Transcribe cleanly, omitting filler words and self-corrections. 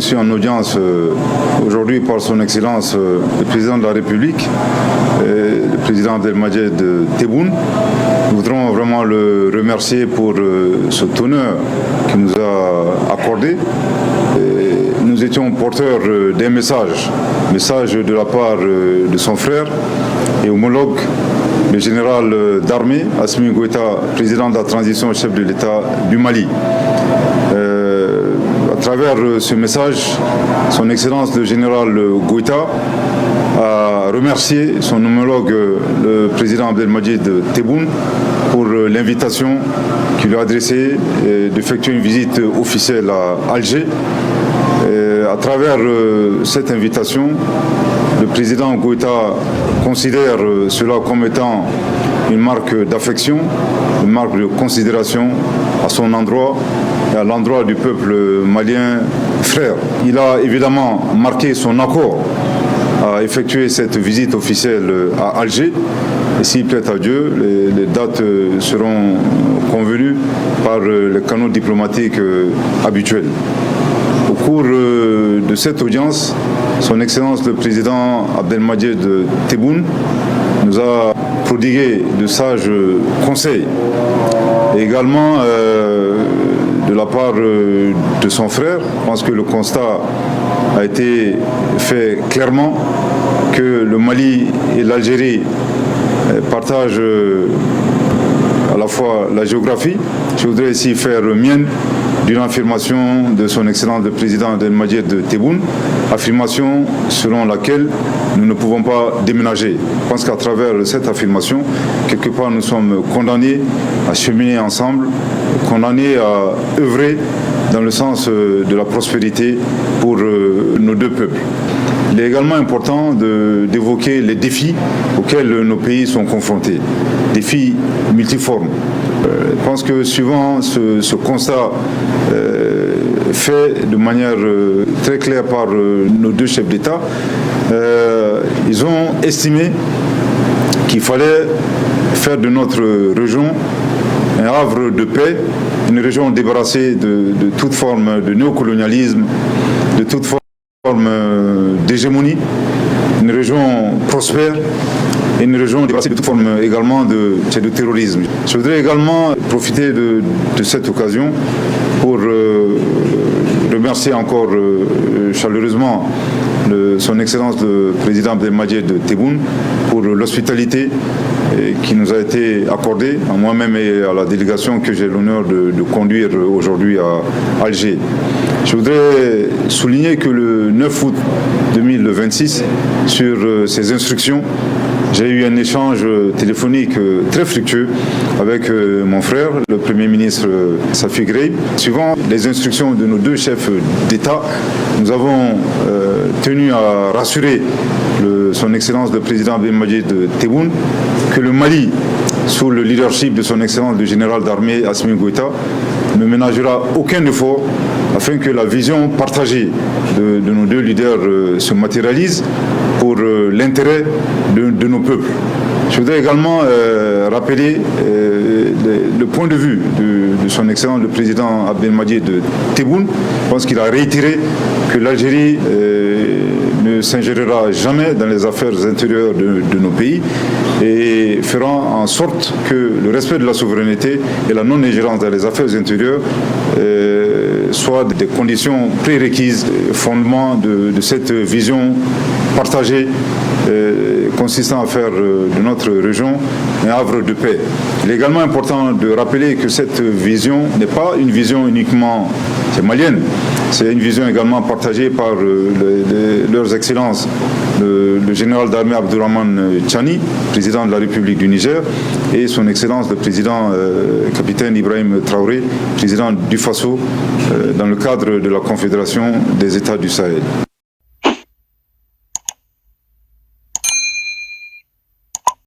reçu en audience aujourd'hui par son Excellence le Président de la République, le Président Abdelmadjid Tebboune. Nous voudrons vraiment le remercier pour ce honneur qu'il nous a accordé. Nous étions porteurs d'un message de la part de son frère et homologue, le général d'armée, Assimi Goïta, président de la transition, chef de l'État du Mali. À travers ce message, son Excellence le général Goïta a remercié son homologue, le président Abdelmadjid Tebboune, pour l'invitation qu'il lui a adressée d'effectuer une visite officielle à Alger. À travers cette invitation, le président Goïta considère cela comme étant une marque d'affection, une marque de considération à son endroit et à l'endroit du peuple malien frère. Il a évidemment marqué son accord à effectuer cette visite officielle à Alger. Et s'il plaît à Dieu, les dates seront convenues par les canaux diplomatiques habituels. Au cours de cette audience, son Excellence le Président Abdelmadjid Tebboune nous a prodigué de sages conseils. Et également de la part de son frère, je pense que le constat a été fait clairement que le Mali et l'Algérie partagent à la fois la géographie. Je voudrais ici faire mienne d'une affirmation de son Excellence le Président Abdelmadjid Tebboune, affirmation selon laquelle nous ne pouvons pas déménager. Je pense qu'à travers cette affirmation, quelque part nous sommes condamnés à cheminer ensemble, condamnés à œuvrer dans le sens de la prospérité pour nos deux peuples. Il est également important d'évoquer les défis auxquels nos pays sont confrontés, défis multiformes. Je pense que suivant ce constat fait de manière très claire par nos deux chefs d'État, ils ont estimé qu'il fallait faire de notre région un havre de paix, une région débarrassée de toute forme de néocolonialisme, de toute forme d'hégémonie, une région prospère, et une région débarrassée de toute forme également de terrorisme. Je voudrais également profiter de cette occasion pour remercier encore chaleureusement son Excellence le Président Abdelmadjid Tebboune pour l'hospitalité qui nous a été accordée à moi-même et à la délégation que j'ai l'honneur de conduire aujourd'hui à Alger. Je voudrais souligner que le 9 août 2026, sur ces instructions, j'ai eu un échange téléphonique très fructueux avec mon frère, le Premier ministre Safi Greib. Suivant les instructions de nos deux chefs d'État, nous avons tenu à rassurer son Excellence le Président Abdelmadjid Tebboune que le Mali, sous le leadership de son Excellence le général d'armée Assimi Goïta, ne ménagera aucun effort afin que la vision partagée de nos deux leaders se matérialise pour l'intérêt de nos peuples. Je voudrais également rappeler le point de vue de son Excellence le Président Abdelmadjid Tebboune. Je pense qu'il a réitéré que l'Algérie ne s'ingérera jamais dans les affaires intérieures de nos pays et fera en sorte que le respect de la souveraineté et la non-ingérence dans les affaires intérieures soient des conditions prérequises, fondement de cette vision partagée consistant à faire de notre région un havre de paix. Il est également important de rappeler que cette vision n'est pas une vision uniquement malienne, c'est une vision également partagée par leurs excellences, le général d'armée Abdourahmane Tchani, président de la République du Niger, et son Excellence le président capitaine Ibrahim Traoré, président du Faso, dans le cadre de la Confédération des États du Sahel.